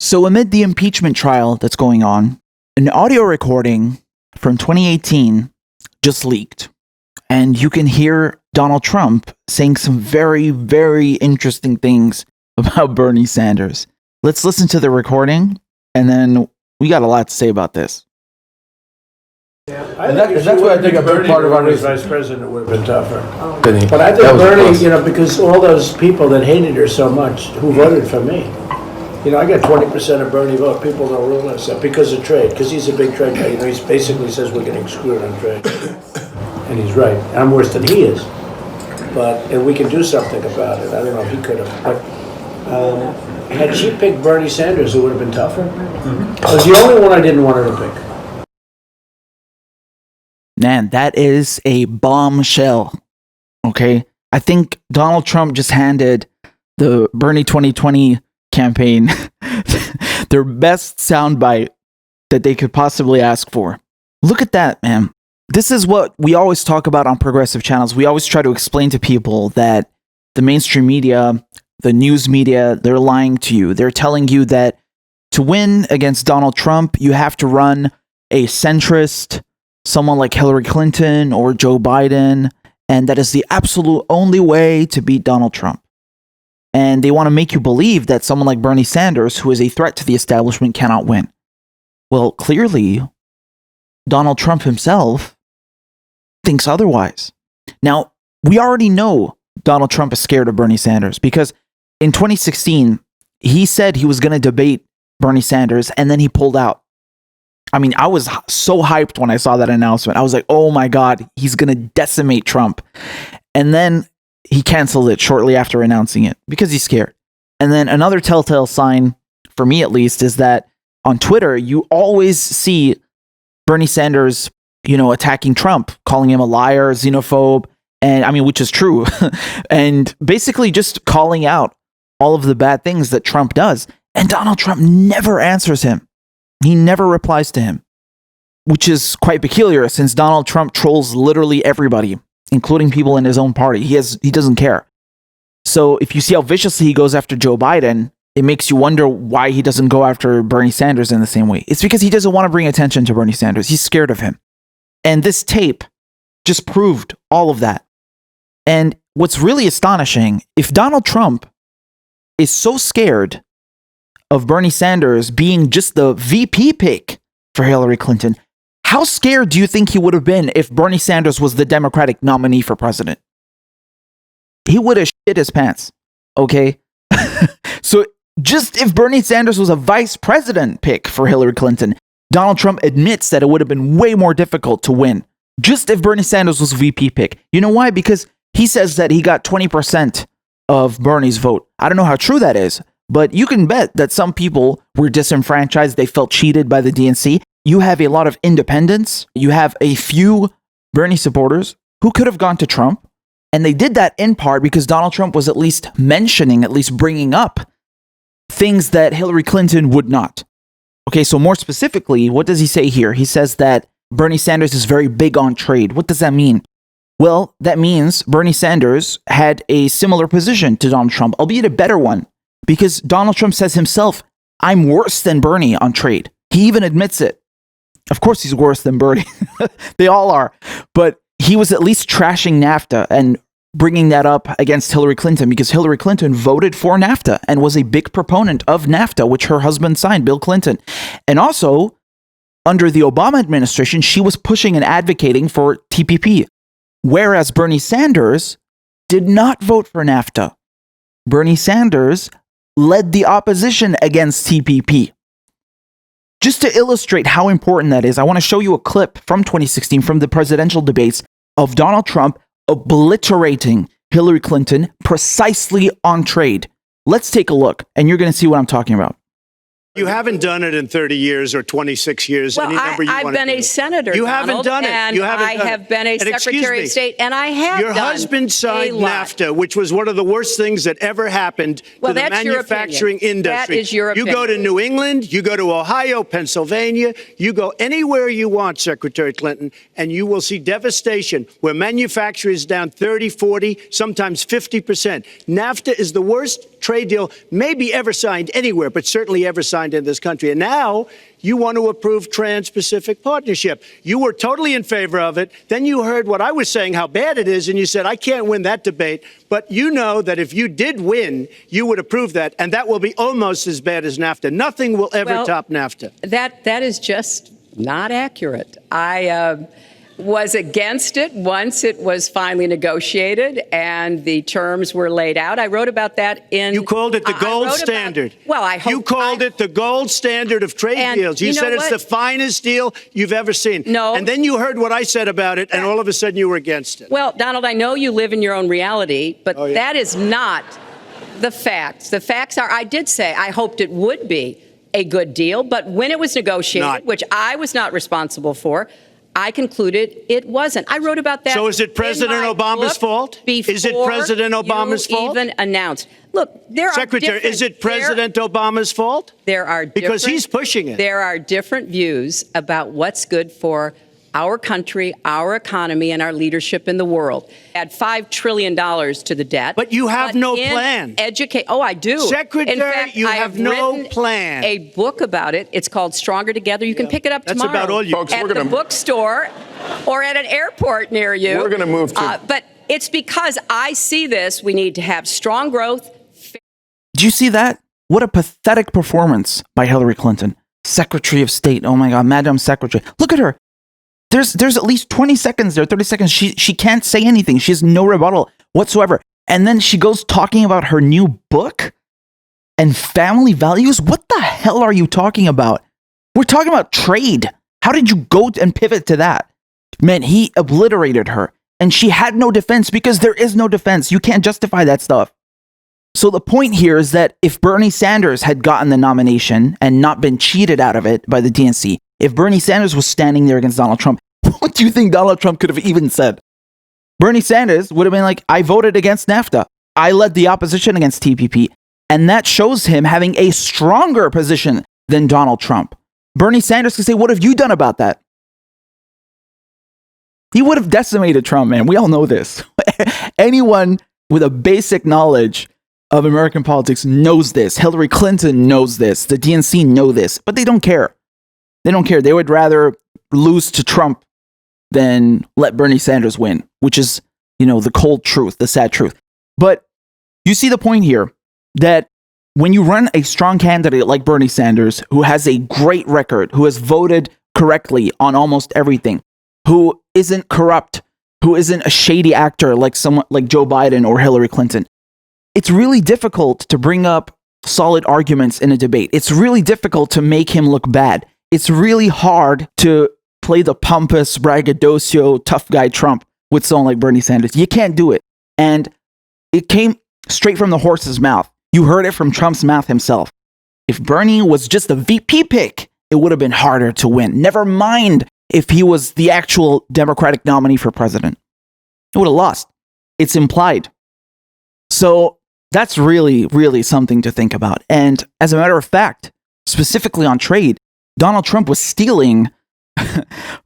So amid the impeachment trial that's going on, an audio recording from 2018 just leaked. And you can hear Donald Trump saying some very, very interesting things about Bernie Sanders. Let's listen to the recording, and then we got a lot to say about this. Yeah, that's what I think a big part of our reason. Vice President would have been tougher. But I think Bernie, because all those people that hated her so much who voted for me, I got 20% of Bernie vote. People don't realize that because of trade, because he's a big trade guy. He basically says we're getting screwed on trade, and he's right. I'm worse than he is, and we can do something about it. I don't know if he could have, but had she picked Bernie Sanders, it would have been tougher. It was the only one I didn't want her to pick. Man, that is a bombshell. Okay, I think Donald Trump just handed the Bernie 2020 campaign their best soundbite that they could possibly ask for. Look at that, man. This is what we always talk about on progressive channels. We always try to explain to people that the mainstream media, the news media, they're lying to you. They're telling you that to win against Donald Trump, you have to run a centrist, someone like Hillary Clinton or Joe Biden, and that is the absolute only way to beat Donald Trump. And they want to make you believe that someone like Bernie Sanders, who is a threat to the establishment, cannot win. Well, clearly, Donald Trump himself thinks otherwise. Now, we already know Donald Trump is scared of Bernie Sanders because in 2016, he said he was going to debate Bernie Sanders, and then he pulled out. I mean, I was so hyped when I saw that announcement. I was like, oh my God, he's going to decimate Trump. And then he canceled it shortly after announcing it because he's scared. And then another telltale sign, for me at least, is that on Twitter, you always see Bernie Sanders, attacking Trump, calling him a liar, xenophobe, and I mean, which is true, and basically just calling out all of the bad things that Trump does. And Donald Trump never answers him. He never replies to him, which is quite peculiar since Donald Trump trolls literally everybody, including people in his own party. He doesn't care. So if you see how viciously he goes after Joe Biden, it makes you wonder why he doesn't go after Bernie Sanders in the same way. It's because he doesn't want to bring attention to Bernie Sanders. He's scared of him. And this tape just proved all of that. And what's really astonishing, if Donald Trump is so scared of Bernie Sanders being just the VP pick for Hillary Clinton, how scared do you think he would have been if Bernie Sanders was the Democratic nominee for president? He would have shit his pants, okay? So just if Bernie Sanders was a vice president pick for Hillary Clinton, Donald Trump admits that it would have been way more difficult to win. Just if Bernie Sanders was a VP pick. You know why? Because he says that he got 20% of Bernie's vote. I don't know how true that is, but you can bet that some people were disenfranchised. They felt cheated by the DNC. You have a lot of independents. You have a few Bernie supporters who could have gone to Trump. And they did that in part because Donald Trump was at least mentioning, at least bringing up things that Hillary Clinton would not. Okay, so more specifically, what does he say here? He says that Bernie Sanders is very big on trade. What does that mean? Well, that means Bernie Sanders had a similar position to Donald Trump, albeit a better one, because Donald Trump says himself, I'm worse than Bernie on trade. He even admits it. Of course he's worse than Bernie. They all are. But he was at least trashing NAFTA and bringing that up against Hillary Clinton because Hillary Clinton voted for NAFTA and was a big proponent of NAFTA, which her husband signed, Bill Clinton. And also, under the Obama administration, she was pushing and advocating for TPP, whereas Bernie Sanders did not vote for NAFTA. Bernie Sanders led the opposition against TPP. Just to illustrate how important that is, I want to show you a clip from 2016 from the presidential debates of Donald Trump obliterating Hillary Clinton precisely on trade. Let's take a look, and you're going to see what I'm talking about. You haven't done it in 30 years or 26 years. Well, I've been a senator. You haven't done it. And you haven't I done have been a Secretary of State, and I have Your husband signed NAFTA, which was one of the worst things that ever happened to the manufacturing industry. That is your opinion. You go to New England, you go to Ohio, Pennsylvania, you go anywhere you want, Secretary Clinton, and you will see devastation where manufacturing is down 30, 40, sometimes 50%. NAFTA is the worst trade deal maybe ever signed anywhere, but certainly ever signed signed in this country. And now you want to approve Trans-Pacific Partnership. You were totally in favor of it. Then you heard what I was saying, how bad it is, and you said, I can't win that debate. But you know that if you did win, you would approve that, and that will be almost as bad as NAFTA. Nothing will ever top NAFTA. That is just not accurate. I was against it once it was finally negotiated and the terms were laid out. I wrote about that in... You called it the gold standard. Well, I hope... You called it the gold standard of trade deals. You said it's the finest deal you've ever seen. No. And then you heard what I said about it, and all of a sudden you were against it. Well, Donald, I know you live in your own reality, but that is not the facts. The facts are, I did say I hoped it would be a good deal, but when it was negotiated, which I was not responsible for, I concluded it wasn't. I wrote about that. So is it President Obama's fault? Is it President Obama's fault? Even announced. Look, there Secretary, is it President Obama's fault? There are because he's pushing it. There are different views about what's good for our country, our economy, and our leadership in the world. Add $5 trillion to the debt. But you have no plan. Oh, I do. Secretary, in fact, you have no plan. A book about it. It's called Stronger Together. You can pick it up tomorrow. That's about all you folks, at the bookstore or at an airport near you. We're going to move to... But it's because I see this. We need to have strong growth. Do you see that? What a pathetic performance by Hillary Clinton. Secretary of State. Oh my God, Madam Secretary. Look at her. There's at least 20 seconds there, 30 seconds. She can't say anything. She has no rebuttal whatsoever. And then she goes talking about her new book and family values. What the hell are you talking about? We're talking about trade. How did you go and pivot to that? Man, he obliterated her. And she had no defense because there is no defense. You can't justify that stuff. So the point here is that if Bernie Sanders had gotten the nomination and not been cheated out of it by the DNC, if Bernie Sanders was standing there against Donald Trump, what do you think Donald Trump could have even said? Bernie Sanders would have been like, I voted against NAFTA. I led the opposition against TPP. And that shows him having a stronger position than Donald Trump. Bernie Sanders could say, what have you done about that? He would have decimated Trump, man. We all know this. Anyone with a basic knowledge of American politics knows this. Hillary Clinton knows this. The DNC know this, but they don't care. They don't care. They would rather lose to Trump than let Bernie Sanders win, which is, the cold truth, the sad truth. But you see the point here that when you run a strong candidate like Bernie Sanders, who has a great record, who has voted correctly on almost everything, who isn't corrupt, who isn't a shady actor like someone like Joe Biden or Hillary Clinton, it's really difficult to bring up solid arguments in a debate. It's really difficult to make him look bad. It's really hard to play the pompous, braggadocio, tough guy Trump with someone like Bernie Sanders. You can't do it. And it came straight from the horse's mouth. You heard it from Trump's mouth himself. If Bernie was just a VP pick, it would have been harder to win. Never mind if he was the actual Democratic nominee for president. It would have lost. It's implied. So that's really, really something to think about. And as a matter of fact, specifically on trade, Donald Trump was stealing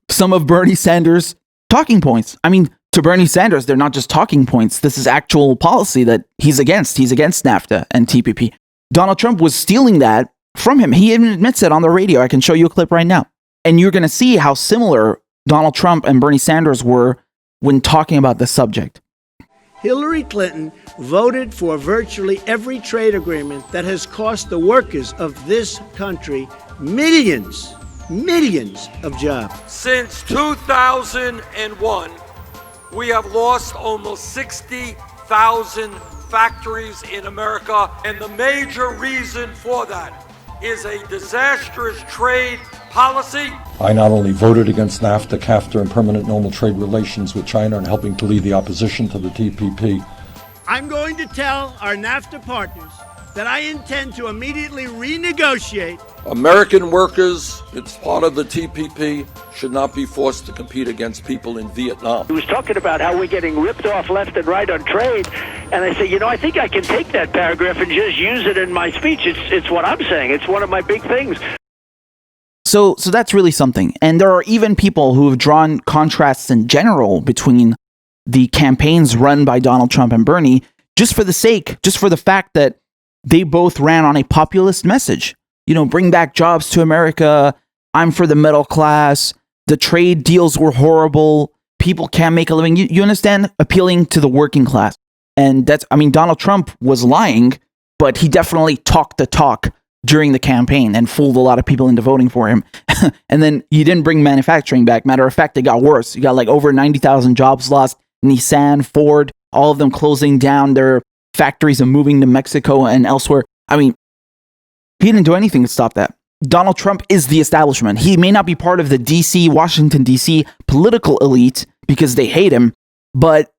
some of Bernie Sanders' talking points. I mean, to Bernie Sanders, they're not just talking points. This is actual policy that he's against. He's against NAFTA and TPP. Donald Trump was stealing that from him. He even admits it on the radio. I can show you a clip right now. And you're going to see how similar Donald Trump and Bernie Sanders were when talking about the subject. Hillary Clinton voted for virtually every trade agreement that has cost the workers of this country millions of jobs. Since 2001, we have lost almost 60,000 factories in America, and the major reason for that is a disastrous trade policy. I not only voted against NAFTA, CAFTA, and permanent normal trade relations with China and helping to lead the opposition to the TPP. I'm going to tell our NAFTA partners that I intend to immediately renegotiate. American workers, it's part of the TPP, should not be forced to compete against people in Vietnam. He was talking about how we're getting ripped off left and right on trade. And I say, I think I can take that paragraph and just use it in my speech. It's what I'm saying. It's one of my big things. So that's really something. And there are even people who have drawn contrasts in general between the campaigns run by Donald Trump and Bernie, just for the fact that they both ran on a populist message. bring back jobs to America. I'm for the middle class. The trade deals were horrible. People can't make a living. You understand? Appealing to the working class. And Donald Trump was lying, but he definitely talked the talk during the campaign and fooled a lot of people into voting for him. And then he didn't bring manufacturing back. Matter of fact, it got worse. You got like over 90,000 jobs lost. Nissan, Ford, all of them closing down their factories and moving to Mexico and elsewhere. He didn't do anything to stop that. Donald Trump is the establishment. He may not be part of the Washington, D.C. political elite because they hate him, but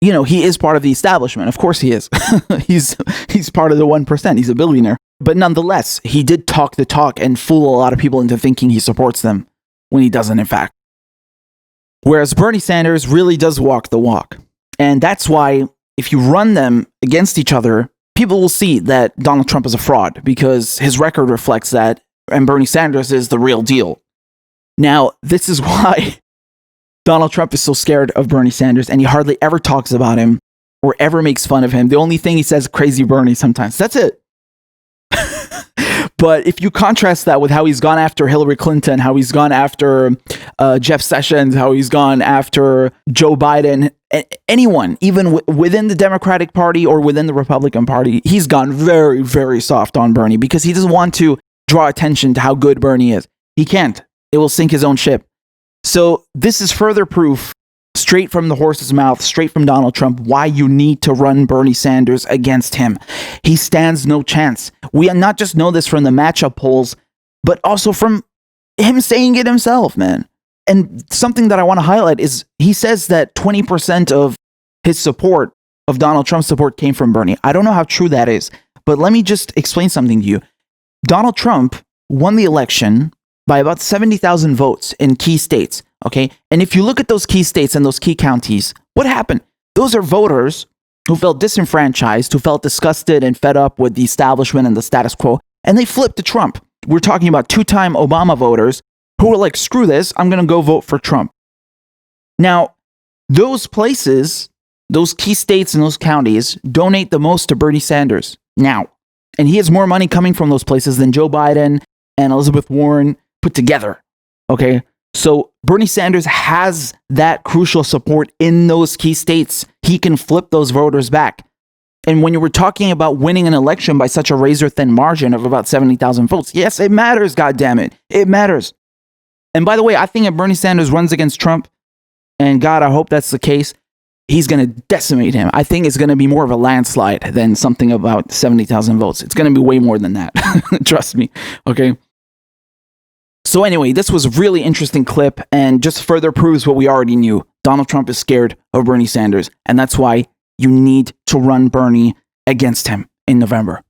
he is part of the establishment. Of course he is. He's part of the 1%. He's a billionaire. But nonetheless, he did talk the talk and fool a lot of people into thinking he supports them when he doesn't, in fact. Whereas Bernie Sanders really does walk the walk. And that's why if you run them against each other, people will see that Donald Trump is a fraud because his record reflects that, and Bernie Sanders is the real deal. Now, this is why Donald Trump is so scared of Bernie Sanders, and he hardly ever talks about him or ever makes fun of him. The only thing he says, crazy Bernie sometimes. That's it. But if you contrast that with how he's gone after Hillary Clinton, how he's gone after Jeff Sessions, how he's gone after Joe Biden, anyone, even within the Democratic Party or within the Republican Party, he's gone very, very soft on Bernie because he doesn't want to draw attention to how good Bernie is. He can't. It will sink his own ship. So this is further proof, straight from the horse's mouth, straight from Donald Trump, why you need to run Bernie Sanders against him. He stands no chance. We not just know this from the matchup polls, but also from him saying it himself, man. And something that I want to highlight is he says that 20% of his support, of Donald Trump's support, came from Bernie. I don't know how true that is, but let me just explain something to you. Donald Trump won the election by about 70,000 votes in key states, okay? And if you look at those key states and those key counties, what happened? Those are voters who felt disenfranchised, who felt disgusted and fed up with the establishment and the status quo, and they flipped to Trump. We're talking about two-time Obama voters who were like, screw this, I'm going to go vote for Trump. Now, those places, those key states and those counties donate the most to Bernie Sanders now. And he has more money coming from those places than Joe Biden and Elizabeth Warren put together, okay? So Bernie Sanders has that crucial support in those key states. He can flip those voters back. And when you were talking about winning an election by such a razor-thin margin of about 70,000 votes, yes, it matters, goddammit. It matters. And by the way, I think if Bernie Sanders runs against Trump, and God, I hope that's the case, he's going to decimate him. I think it's going to be more of a landslide than something about 70,000 votes. It's going to be way more than that. Trust me, okay? So anyway, this was a really interesting clip and just further proves what we already knew. Donald Trump is scared of Bernie Sanders, and that's why you need to run Bernie against him in November.